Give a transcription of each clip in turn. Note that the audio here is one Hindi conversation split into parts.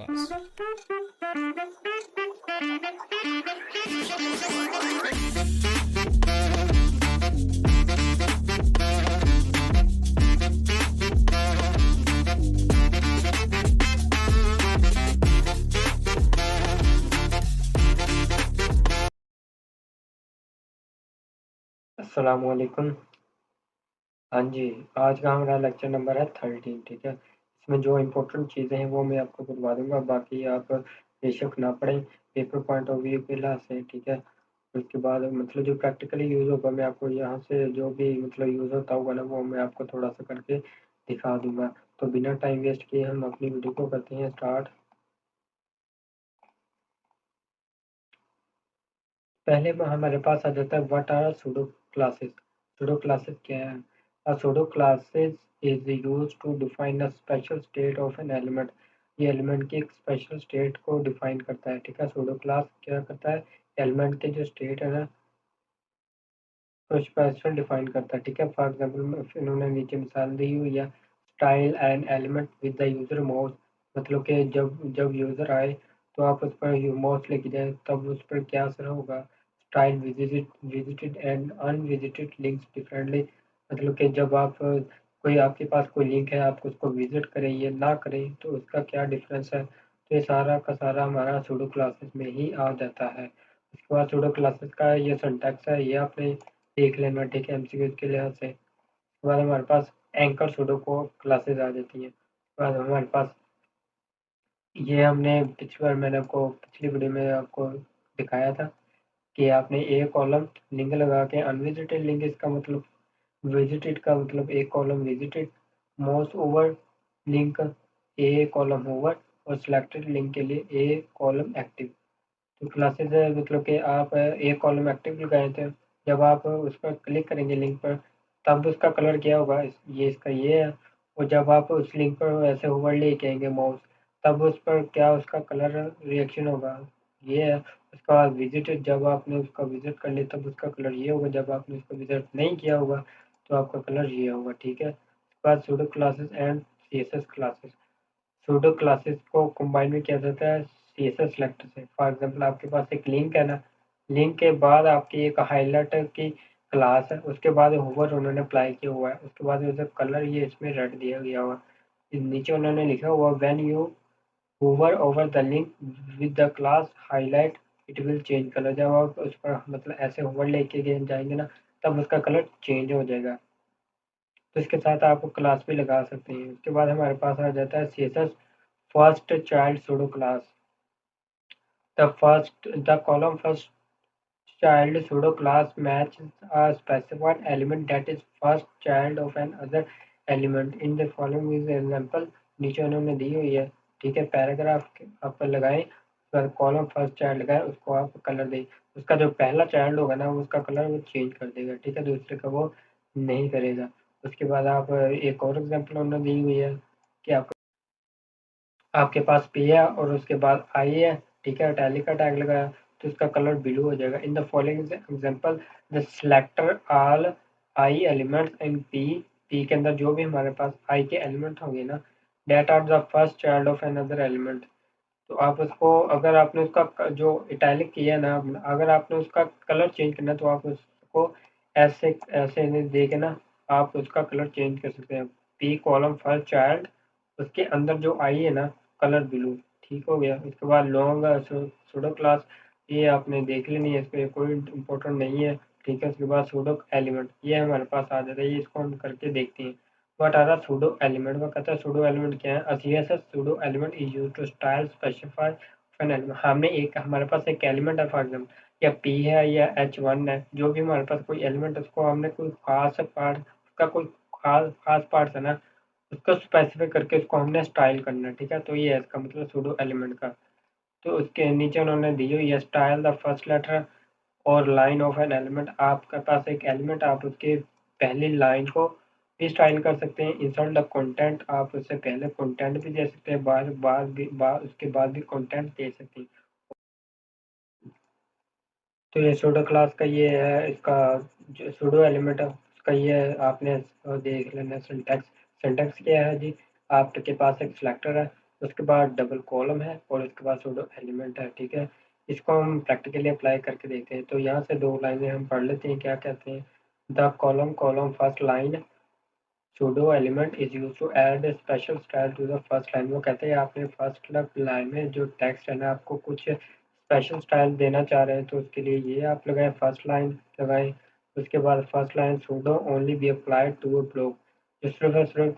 पास। अस्सलामुअलैकुम। हाँ जी, आज का हमारा लेक्चर नंबर है 13, ठीक है। इसमें जो इम्पोर्टेंट चीज़ें हैं वो मैं आपको बतवा दूँगा, बाकी आप बेशक ना पढ़ें पेपर पॉइंट ऑफ व्यू के लिहाज से, ठीक है। उसके बाद मतलब जो प्रैक्टिकली यूज़ होगा मैं आपको यहाँ से जो भी मतलब यूज़ होता होगा ना वो मैं आपको थोड़ा-सा करके दिखा दूँगा। तो बिना टाइम वेस्ट किए हम अपनी वीडियो को करते हैं स्टार्ट। पहले में हमारे पास आ जाता है what are pseudo classes. Pseudo classes क्या है? A pseudo classes is used to define a special state of an element. ये एलिमेंट की एक स्पेशल स्टेट को डिफाइन करता है, ठीक है। सूडो क्लास क्या करता है? एलिमेंट के जो स्टेट है ना तो स्पेशल डिफाइन करता है, ठीक है। फॉर एग्जांपल इन्होंने नीचे मिसाल दी हुई है, style and element with the user mouse. मतलब कि जब जब यूजर आए तो आप उस पर माउस लेके जाए तब उस पर क्या असर होगा। Style visited and unvisited links differently. मतलब कि जब आप कोई आपके पास कोई लिंक है आप उसको विजिट करें या ना करें तो उसका क्या डिफरेंस है। तो ये सारा का सारा हमारा सूडो क्लासेस में ही आ जाता है। उसके बाद सूडो क्लासेस का ये सिंटैक्स है, ये आपने देख लेना, ठीक है, एमसीक्यूज के लिहाज से। उसके बाद हमारे पास एंकर सूडो को क्लासेस आ जाती हैं। उसके बाद हमारे पास ये हमने पिछली बार मैंने आपको पिछली वीडियो में आपको दिखाया था कि आपने एक कॉलम लिंक लगा के अनविजिटेड लिंक, इसका मतलब विजिटेड का मतलब एक column visited, most over link a column over और सिलेक्टेड लिंक के लिए ए कॉलम एक्टिव। तो क्लासेस है मतलब कि आप एक कॉलम एक्टिव लगाए थे, जब आप उस पर क्लिक करेंगे लिंक पर तब उसका कलर क्या होगा, ये इसका ये है। और जब आप उस लिंक पर ऐसे होवर लेके आएंगे माउस तब उस पर क्या उसका कलर रिएक्शन होगा, ये है। उसके बाद विजिटेड, जब आपने उसका विजिट कर लिया तब उसका कलर ये होगा, जब आपने उसको विजिट नहीं किया होगा तो आपका कलर ये होगा, ठीक है। उसके बाद pseudo classes and CSS classes. Pseudo classes को कंबाइन में किया जाता है सीएसएस सेलेक्टर से। फॉर एग्जांपल आपके पास एक लिंक है ना, लिंक के बाद आपकी एक हाइलाइट की क्लास है, उसके बाद होवर उन्होंने अप्लाई किया हुआ है, उसके बाद जो कलर ये इसमें रेड दिया गया हुआ है, नीचे उन्होंने लिखा हुआ when you hover over the link with the class highlight it will change colour. जब आप उस पर मतलब ऐसे होवर लेके जाएंगे ना तब उसका कलर चेंज हो जाएगा। तो इसके साथ आप क्लास भी लगा सकते हैं। उसके बाद हमारे पास आ जाता है CSS first child pseudo class. The column first child pseudo class matches a specified element that is first child of another element. In the following is example, नीचे उन्होंने दी हुई है, ठीक है। पैराग्राफ आप लगाएं, फिर कॉलम फर्स्ट चाइल्ड लगाएं, उसको आप कलर दें। उसका जो पहला चाइल्ड होगा ना उसका कलर वो चेंज कर देगा, ठीक है, दूसरे का वो नहीं करेगा। उसके बाद आप एक और एग्जाम्पल उन्होंने दी हुई है कि आपके पास पी है और उसके बाद आई है, ठीक है, इटैलिक का टैग लगाया तो इसका कलर ब्लू हो जाएगा। In the following example the selector all I elements in P. P के अंदर जो भी हमारे पास आई के एलिमेंट होंगे ना that are the first child of another element. तो आप उसको अगर आपने उसका जो इटैलिक किया है ना, अगर आपने उसका कलर चेंज करना है तो आप उसको ऐसे ऐसे दे के ना आप उसका कलर चेंज कर सकते हैं। पी कॉलम फर्स्ट चाइल्ड, उसके अंदर जो आई है ना कलर ब्लू, ठीक हो गया। उसके बाद लॉन्ग सूडो क्लास, ये आपने देख लेनी है, इस पर कोई इम्पोर्टेंट नहीं है, ठीक है। उसके बाद सूडो एलिमेंट ये हमारे पास आ जाता है, ये इसको हम करके देखते हैं। What are the pseudo element? वो कहता है pseudo element क्या है? A CSS pseudo element is used to style specify an element। हमने एक हमारे पास एक एलिमेंट है, फॉर एग्जाम्पल या P है या H1 है, जो भी हमारे पास कोई एलिमेंट है उसको हमने कोई खास पार्ट, उसका कोई खास खास पार्ट है ना उसको स्पेसिफाई करके उसको हमने स्टाइल करना है, ठीक है। तो ये है इसका मतलब सूडो एलिमेंट का। तो उसके नीचे उन्होंने दी हुई है स्टाइल द फर्स्ट लेटर और लाइन ऑफ एन एलिमेंट। आपके पास एक एलिमेंट आप उसके पहली लाइन को भी स्टाइल कर सकते हैं। इंसर्ट द कंटेंट, आप उससे पहले कंटेंट भी दे सकते हैं, उसके बाद भी कंटेंट दे सकते हैं। तो ये सूडो क्लास का ये है, इसका जो सूडो एलिमेंट है उसका ये है, आपने देख लेना सिंटैक्स। सिंटैक्स क्या है जी, आपके पास एक सिलेक्टर है, उसके बाद डबल कॉलम है और उसके बाद सूडो एलिमेंट है। ठीक है, इसको हम प्रैक्टिकली अप्लाई करके देखते हैं। तो यहाँ से 2 लाइनें हम पढ़ लेते हैं। क्या कहते हैं? The column first line pseudo element is use to add special style to the first line. वो कहते हैं आपने फर्स्ट लाइन में जो टेक्स्ट है ना, आपको कुछ स्पेशल स्टाइल देना चाह रहे हैं, तो उसके लिए ये आप लगाएं, फर्स्ट लाइन लगाएं। उसके बाद first line pseudo only be applied to a block. जो सिर्फ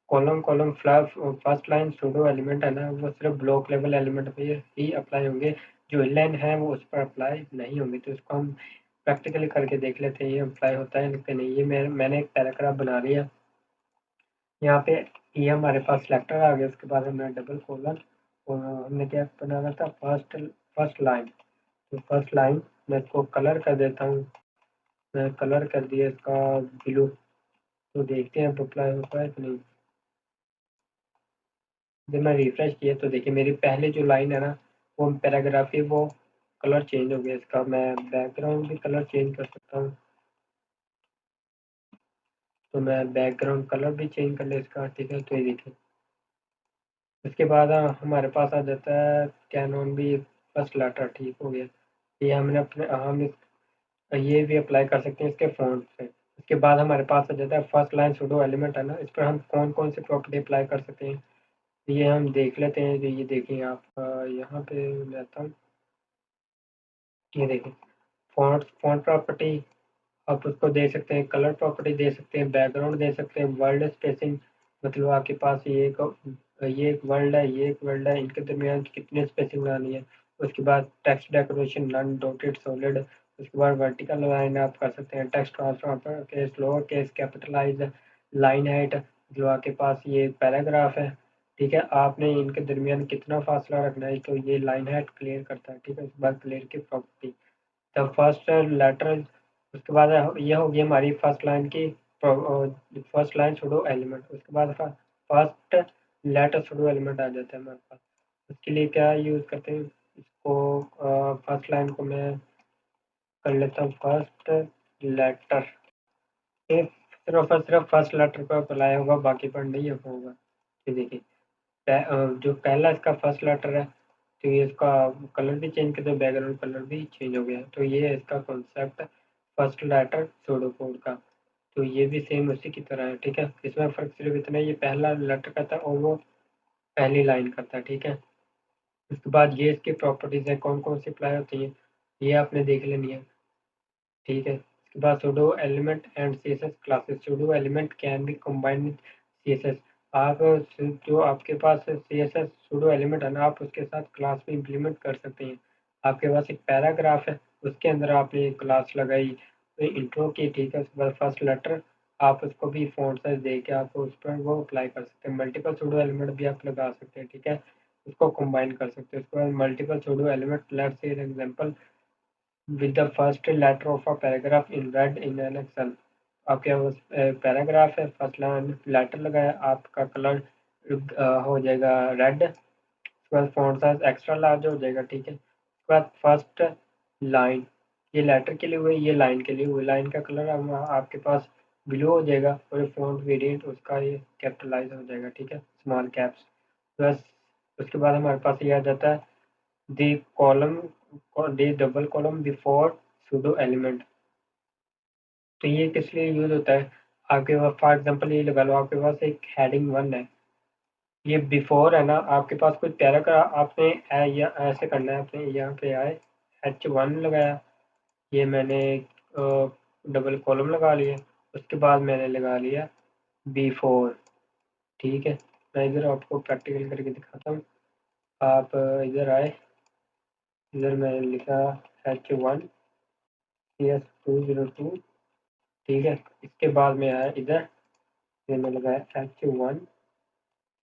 column first line pseudo element है ना, वो सिर्फ ब्लॉक लेवल एलिमेंट पे ही अप्लाई होंगे, जो इनलाइन है वो उस पर अप्लाई नहीं होंगे। तो इसको हम प्रैक्टिकली करके देख लेते हैं, ये अप्लाई होता है कि नहीं। ये मैंने एक पैराग्राफ बना लिया। यहाँ पे ये हमारे पास सिलेक्टर आ गया। उसके बाद हमने डबल कॉलन और हमने क्या बनाना था, फर्स्ट लाइन। तो फर्स्ट लाइन मैं इसको कलर कर देता हूँ। मैं कलर कर दिया इसका ब्लू। तो देखते हैं अब अप्लाई होता है कि नहीं। जब मैं रिफ्रेश किया तो देखिए मेरी पहले जो लाइन है ना, वो पैराग्राफ है, वो कलर चेंज हो गया इसका। मैं बैकग्राउंड भी कलर चेंज कर सकता हूँ। तो मैं बैकग्राउंड कलर भी चेंज कर ले इसका। ठीक है, तो ये देखिए उसके बाद हमारे पास आ जाता है कैनन भी फर्स्ट लेटर। ठीक हो गया। ये हमने अपने ये भी अप्लाई कर सकते हैं इसके फ़ॉन्ट पे। उसके बाद हमारे पास आ जाता है फर्स्ट लाइन सूडो एलिमेंट है ना, इस पर हम कौन-कौन से प्रॉपर्टी अप्लाई कर सकते हैं, ये हम देख लेते हैं। तो ये देखिए आप यहाँ पे लेता हूँ। ये देखिए फ़ॉन्ट प्रॉपर्टी आप उसको दे सकते हैं, कलर प्रॉपर्टी दे सकते हैं, बैकग्राउंड दे सकते हैं, वर्ड स्पेसिंग मतलब आपके पास ये एक वर्ड है, ये एक वर्ड है, इनके दरमियान कितनी स्पेसिंग बनानी है। उसके बाद text decoration none dotted solid. उसके बाद वर्टिकल लाइन आप कर सकते हैं, text transfer upper case lower case capitalise, line height. जो आपके पास ये पैराग्राफ है, ठीक है, आपने इनके दरमियान कितना फासला रखना है, तो ये लाइन हाइट क्लियर करता है। ठीक है, उसके बाद क्लियर की प्रॉपर्टी द फर्स्ट लेटर। उसके बाद ये होगी हमारी फर्स्ट लाइन की फर्स्ट लाइन सूडो एलिमेंट। उसके बाद फर्स्ट लेटर सूडो एलिमेंट आ जाता है हमारे पास। उसके लिए क्या यूज़ करते हैं इसको, फर्स्ट लाइन को मैं कर लेता हूँ फर्स्ट लेटर। ये सिर्फ और सिर्फ फर्स्ट लेटर पर अप्लाई होगा, बाकी पर नहीं होगा। ये देखिए जो पहला इसका फर्स्ट लेटर है, तो ये इसका कलर भी चेंज कर दो, बैकग्राउंड कलर भी चेंज हो गया। तो ये है इसका concept first letter pseudo code का। तो ये भी सेम उसी की तरह है। ठीक है, इसमें फ़र्क सिर्फ इतना है, ये पहला लेटर का था और वो पहली लाइन का था। ठीक है, उसके बाद ये इसकी प्रॉपर्टीज़ हैं, कौन-कौन सी अप्लाई होती हैं, ये आपने देख लेनी है। ठीक है, उसके बाद pseudo element and CSS classes. Pseudo element can be combined with CSS. आप जो आपके पास सीएसएस सूडो एलिमेंट है ना, आप उसके साथ क्लास भी इम्प्लीमेंट कर सकते हैं। आपके पास एक पैराग्राफ है, उसके अंदर आपने एक क्लास लगाई, तो इंट्रो की। ठीक है, उसके बाद फर्स्ट लेटर आप उसको भी फ़ॉन्ट साइज़ दे के आप उस पर वो अप्लाई कर सकते हैं। मल्टीपल सूडो एलिमेंट भी आप लगा सकते हैं। ठीक है, उसको कंबाइन कर सकते हैं। उसके बाद multiple pseudo element, let's say an example with the first letter of a paragraph in red in an Excel। आपके पास पैराग्राफ है, फर्स्ट लाइन लेटर लगाया, आपका कलर हो जाएगा रेड। उसके बाद फॉन्ट साइज एक्स्ट्रा लार्ज हो जाएगा। ठीक है, उसके बाद फर्स्ट लाइन, ये लेटर के लिए हुए, ये लाइन के लिए हुए। लाइन का कलर आपके पास ब्लू हो जाएगा और फॉन्ट वेरिएंट उसका ये कैपिटलाइज हो जाएगा। ठीक है, स्मॉल कैप्स प्लस। उसके बाद हमारे पास ये आ जाता है the column the double column before pseudo element. तो ये किस लिए यूज होता है, आपके पास फॉर एग्जांपल ये लगा लो, आपके पास एक हेडिंग 1 है, ये बिफोर है ना, आपके पास कोई पैराग्राफ आपने या ऐसे करना है, आपने यहाँ पे आए H1 लगाया, ये मैंने डबल कॉलम लगा लिया, उसके बाद मैंने लगा लिया बिफोर। ठीक है, मैं इधर आपको प्रैक्टिकल करके दिखाता हूँ। आप इधर आए, इधर मैंने लिखा H1 CS202। ठीक है, इसके बाद में आया इधर, ये मैं लगाया H1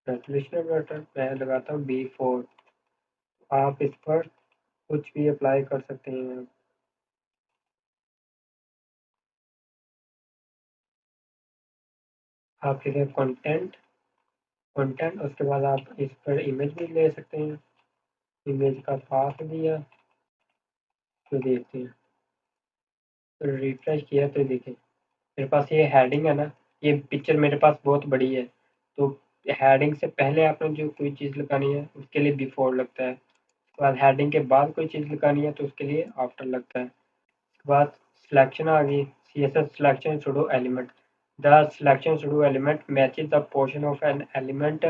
रेजोल्यूशन बटन, मैं लगाता हूँ B4। आप इस पर कुछ भी अप्लाई कर सकते हैं। आप इधर कंटेंट उसके बाद आप इस पर इमेज भी ले सकते हैं। इमेज का पाथ दिया, तो देखते हैं, तो रिफ्रेश किया तो देखिए मेरे पास ये हेडिंग है ना, ये पिक्चर मेरे पास बहुत बड़ी है, तो हेडिंग से पहले आपने जो कोई चीज़ लगानी है उसके लिए बिफोर लगता है, उसके बाद हेडिंग के बाद कोई चीज़ लगानी है तो उसके लिए आफ्टर लगता है। उसके बाद सिलेक्शन आ गई, CSS selection pseudo element. The selection pseudo element matches the portion of an element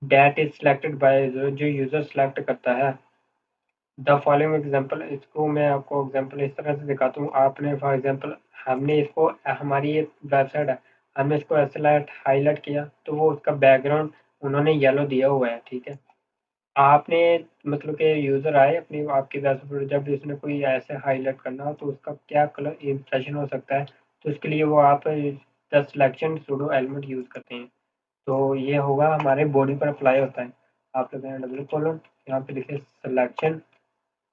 that is selected by जो यूजर सिलेक्ट करता है। द फॉलोइंग एग्जांपल, इसको मैं आपको एग्जांपल इस तरह से दिखाता हूँ। आपने फॉर एग्जांपल हमने इसको, हमारी ये वेबसाइट है, हमने इसको ऐसे हाईलाइट किया तो वो उसका बैकग्राउंड उन्होंने येलो दिया हुआ है, ठीक है। आपने मतलब कि यूज़र आए अपनी आपकी वेबसाइट पर, जब उसने कोई ऐसे हाईलाइट करना हो तो उसका क्या कलर इंप्रेशन हो सकता है, तो उसके लिए वो आप the selection pseudo element use करते हैं। तो ये होगा हमारे बॉडी पर अप्लाई होता है। आप लोग यहाँ डबल कॉलन, यहाँ पे लिखे सिलेक्शन,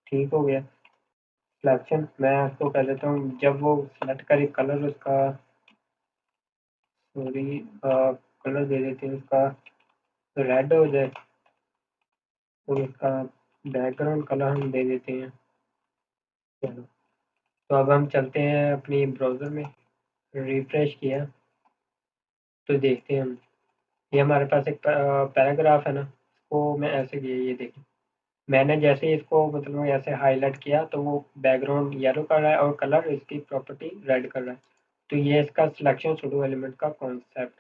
ठीक हो गया। सिलेक्शन मैं उसको कह देता हूँ, जब वो सेलेक्ट करे कलर उसका, सॉरी कलर दे देते हैं उसका रेड हो जाए, और उसका बैकग्राउंड कलर हम दे देते हैं। चलो, तो अब हम चलते हैं अपनी ब्राउज़र में, रिफ्रेश किया तो देखते हैं हम, ये हमारे पास एक पैराग्राफ है ना, इसको मैं ऐसे किया, ये देखिए मैंने जैसे ही इसको मतलब ऐसे हाईलाइट किया तो वो बैकग्राउंड येलो कर रहा है और कलर इसकी प्रॉपर्टी रेड कर रहा है। तो ये इसका सिलेक्शन सूडो एलिमेंट का कॉन्सेप्ट,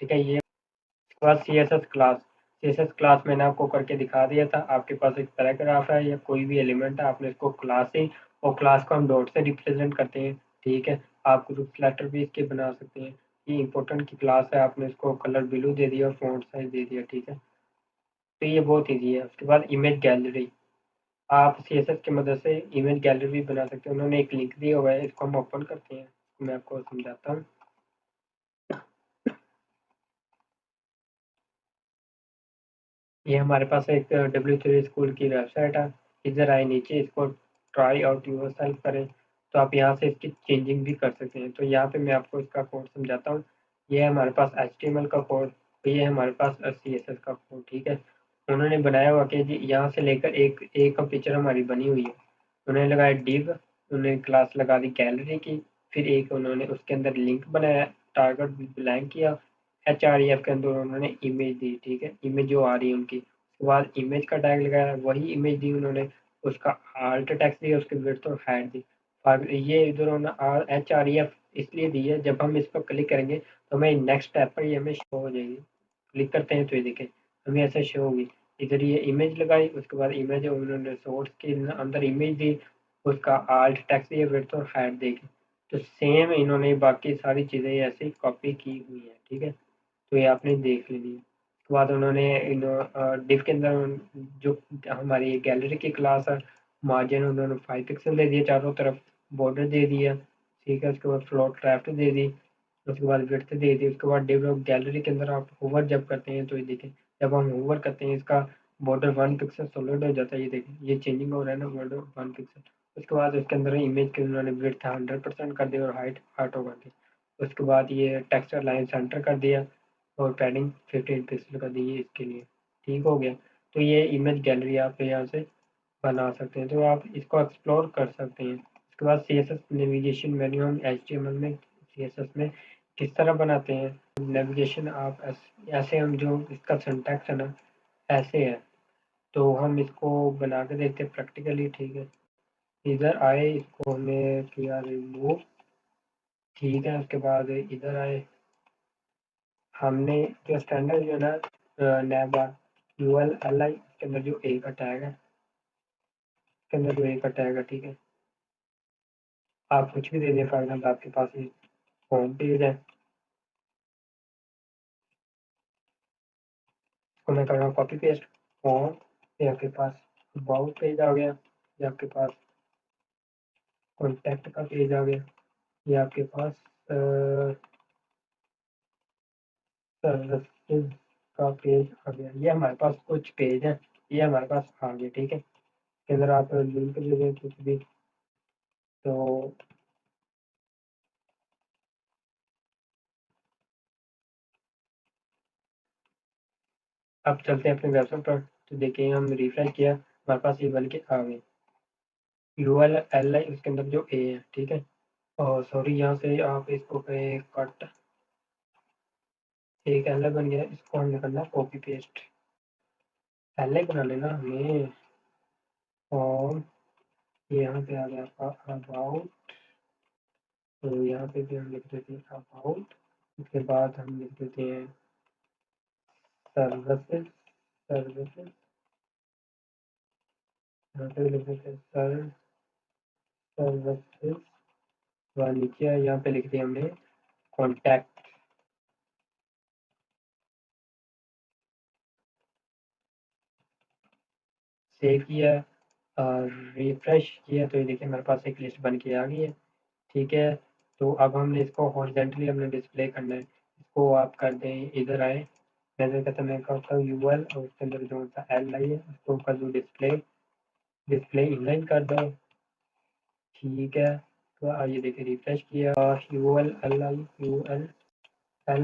ठीक है। ये उसके बाद CSS क्लास, CSS क्लास मैंने आपको करके दिखा दिया था। आपके पास एक पैराग्राफ है या कोई भी एलिमेंट है, आपने इसको क्लास से, और क्लास को हम डॉट से रिप्रेजेंट करते हैं, ठीक है। आप ग्रुप सेलेक्टर भी इसके बना सकते हैं। ये इंपॉर्टेंट की क्लास है, आपने इसको कलर ब्लू दे दिया और फॉन्ट साइज दे दिया, ठीक है। तो ये बहुत ईजी है। उसके बाद इमेज गैलरी, आप CSS की मदद से इमेज गैलरी भी बना सकते हैं। उन्होंने एक लिंक दिया हुआ है, इसको हम ओपन करते हैं, मैं आपको समझाता हूँ। ये हमारे पास एक W3 स्कूल की वेबसाइट है। इधर आए नीचे, इसको ट्राई आउट योरसेल्फ करें, तो आप यहाँ से इसकी चेंजिंग भी कर सकते हैं। तो यहाँ पे मैं आपको इसका कोड समझाता हूँ। ये है हमारे पास HTML का कोड, ये है हमारे पास CSS का कोड, ठीक है। उन्होंने बनाया हुआ कि जी यहाँ से लेकर एक एक पिक्चर हमारी बनी हुई है, उन्होंने लगाया डिव, उन्होंने क्लास लगा दी गैलरी की, फिर एक उन्होंने उसके अंदर लिंक बनाया, टारगेट ब्लैंक किया, HREF के अंदर उन्होंने इमेज दी, ठीक है, इमेज जो आ रही है उनकी। उसके बाद इमेज का टैग लगाया, वही इमेज दी उन्होंने, उसका आल्ट टेक्स्ट दिया, उसकी विड्थ और हाइट दी। और ये इधर उन्होंने HREF इसलिए दी है, जब हम इस पर क्लिक करेंगे तो हमें नेक्स्ट स्टेप पर ये हमें शो हो जाएगी। क्लिक करते हैं तो ये देखें हमें ऐसे शो होगी। इधर ये इमेज लगाई, उसके बाद इमेज उन्होंने सोर्स के अंदर इमेज दी, उसका आल्ट टेक्स्ट दिया, विड्थ और हाइट देगी। तो सेम इन्होंने बाकी सारी चीज़ें ऐसे कॉपी की हुई है, ठीक है। तो ये आपने देख लेनी है। उसके बाद उन्होंने डिव के अंदर जो हमारी गैलरी की क्लास है, मार्जिन उन्होंने 5 पिक्सल दे दिए चारों तरफ, बॉर्डर दे दिया, ठीक है। उसके बाद फ्लोट लेफ्ट दे दी, उसके बाद विड्थ दे दी। उसके बाद डिव गैलरी के अंदर आप होवर जब करते हैं तो ये देखें, जब हम होवर करते हैं इसका बॉर्डर 1 पिक्सल सॉलिड हो जाता है, ये देखें ये चेंजिंग हो रहा है ना, बॉर्डर 1 पिक्सल। उसके बाद उसके अंदर इमेज के उन्होंने विड्थ 100% कर दिया और हाइट ऑटो कर दी। उसके बाद ये टेक्स्ट लाइन सेंटर कर दिया और पैडिंग 15 पिक्सल कर दी, ये इसके लिए ठीक हो गया। तो ये इमेज गैलरी आप यहाँ से बना सकते हैं, तो आप इसको एक्सप्लोर कर सकते हैं। उसके बाद CSS नेविगेशन मेन्यू हम HTML में CSS में किस तरह बनाते हैं नेविगेशन, आप ऐसे हम जो इसका सिंटैक्स है ना ऐसे है, तो हम इसको बना के देखते हैं प्रैक्टिकली, ठीक है। इधर आए, इसको हमने किया रिमूव, ठीक है। उसके बाद इधर आए, हमने जो स्टैंडर्ड जो है ना नैब ULLI के अंदर जो ए का टैग है, इसके अंदर जो ए का टैग है, ठीक है। आप कुछ भी दे दें, फॉर एग्जाम्पल आपके पास ये होम पेज है, इसको मैं कर रहा हूँ कॉपी पेस्ट, होम, ये आपके पास अबाउट पेज आ गया, ये आपके पास कॉन्टैक्ट का पेज आ गया, ये आपके पास सर्विसेज का पेज आ गया। ये हमारे पास कुछ पेज हैं, ये हमारे पास आ गए, ठीक है। इसके अंदर आप लिंक दे दें कुछ भी, तो अब चलते हैं अपने वेबसाइट पर। तो देखिए हम रिफ्रेश किया, हमारे पास ये बन के आ गए ULLI, उसके अंदर जो ए है, ठीक है। और सॉरी यहाँ से आप इसको करें कट, एक एल बन गया, इसको हमने करना कॉपी पेस्ट। एल बना लेना हमें। और यहाँ पे आ गया अबाउट, तो यहाँ पे भी हम लिख देते हैं अबाउट। उसके बाद हम लिख देते हैं सर्विसेज। सर्विसेज यहाँ पे लिख देते हैं सर्विसेज। वहाँ नीचे यहाँ पे लिख दिया हमने कॉन्टैक्ट। सेव किया और रिफ्रेश किया, तो ये देखिए हमारे पास एक लिस्ट बन के आ गई है। ठीक है, तो अब हमने इसको हॉरिजॉन्टली हमने डिस्प्ले करना है। इसको आप कर दें, इधर आए, मैं कहता मैं करता हूँ यूएल, और उसके अंदर जो सा एल आई है उसको कर दूँ डिस्प्ले। डिस्प्ले इनलाइन कर दो। ठीक है, तो आइए देखिए रिफ्रेश किया, यूएल एल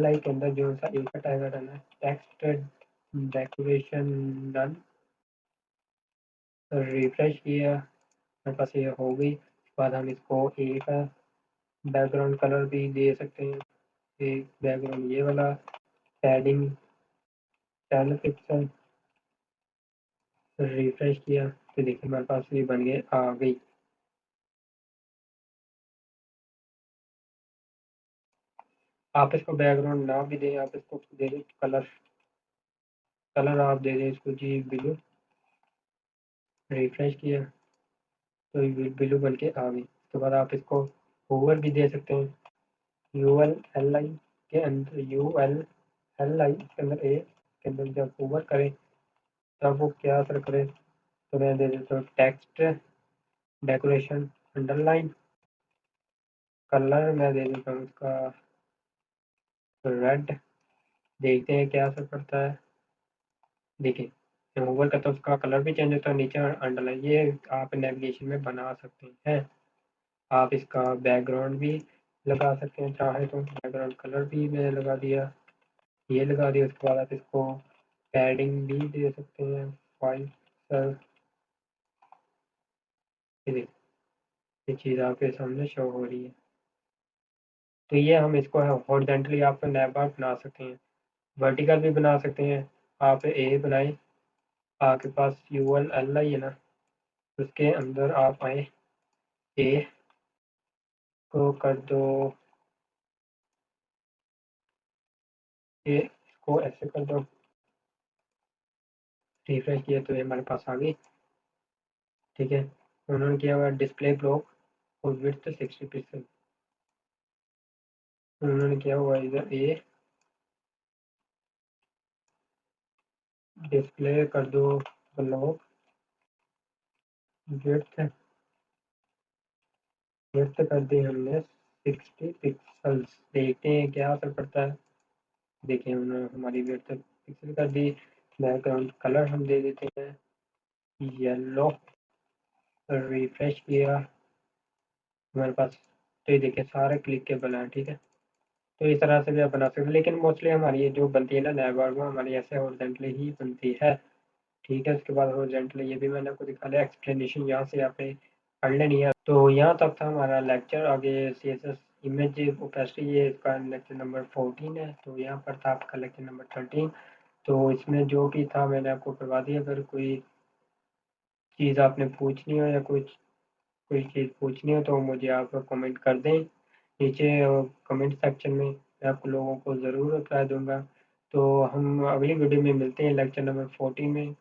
आई के अंदर जो सा एक टैग डालना है, टेक्स्ट डेकोरेशन डन। रिफ्रेश किया, मेरे पास ये हो गई। उसके बाद हम इसको एक बैकग्राउंड कलर भी दे सकते हैं, एक बैकग्राउंड ये वाला, पैडिंग 10 पिक्सल। रिफ्रेश किया तो देखिए हमारे पास ये बन गए आ गई। आप इसको बैकग्राउंड ना भी दें, आप इसको दे दें कलर। कलर आप दे दें इसको जी ब्लू। रिफ्रेश किया तो ये ब्लू बन के आ गई। उसके बाद आप इसको ओवर भी दे सकते हैं, यू एल एल आई के अंदर, यू एल एल आई के अंदर ए के अंदर जब ओवर करें तब वो क्या असर करे, तो मैं दे देता हूँ टेक्स्ट डेकोरेशन अंडरलाइन। कलर मैं दे देता हूँ उसका रेड। देखते हैं क्या असर पड़ता है। देखिए जब ओवर करता है उसका कलर भी चेंज होता है, नीचे अंडरलाइन। ये आप नेविगेशन में बना सकते हैं। आप इसका बैकग्राउंड भी लगा सकते हैं, चाहे तो बैकग्राउंड कलर भी मैंने लगा दिया, ये लगा दिया। उसके बाद आप इसको पैडिंग भी दे सकते हैं, फाइव सर। ये चीज़ आपके सामने शो हो रही है। तो ये हम इसको हॉरिजॉन्टली आप नैब बार बना सकते हैं, वर्टिकल भी बना सकते हैं। आप ए बनाएं, आपके पास यू एल एल आई है ना, उसके अंदर आप आए, ए को कर दो, ए इसको ऐसे कर दो। रिफ्रेश किया तो ये हमारे पास आ गई। ठीक है, उन्होंने किया हुआ डिस्प्ले ब्लॉक और विड्थ 60 पिक्सल। उन्होंने किया हुआ इधर ए डिस्प्ले कर दो ब्लॉक विड्थ। विड्थ कर दी हमने 60 पिक्सल्स। देखते हैं क्या असर पड़ता है। देखिए उन्होंने हमारी विड्थ पिक्सल कर दी। बैकग्राउंड कलर हम दे देते हैं येलो। रिफ्रेश किया हमारे पास, तो ये देखिए सारे क्लिक के बना है। ठीक है, तो इस तरह से भी आप बना सकते हैं, लेकिन मोस्टली हमारी ये जो बनती है ना नैब वो हमारी ऐसे हॉरिजॉन्टली ही बनती है। ठीक है, उसके बाद हॉरिजॉन्टली ये भी मैंने आपको दिखा दिया, एक्सप्लेनेशन यहाँ से आपने पढ़ लेनी है। तो यहाँ तक था हमारा लेक्चर। आगे C S S image opacity, ये इसका लेक्चर नंबर 14 है। तो यहाँ पर था आपका लेक्चर नंबर 13। तो इसमें जो भी था मैंने आपको करवा दिया। अगर कोई चीज़ आपने पूछनी हो या कुछ कोई चीज़ पूछनी हो तो मुझे आप कमेंट कर दें नीचे कमेंट सेक्शन में। मैं आपको लोगों को ज़रूर रिप्लाई दूंगा। तो हम अगली वीडियो में मिलते हैं लेक्चर नंबर 14 में।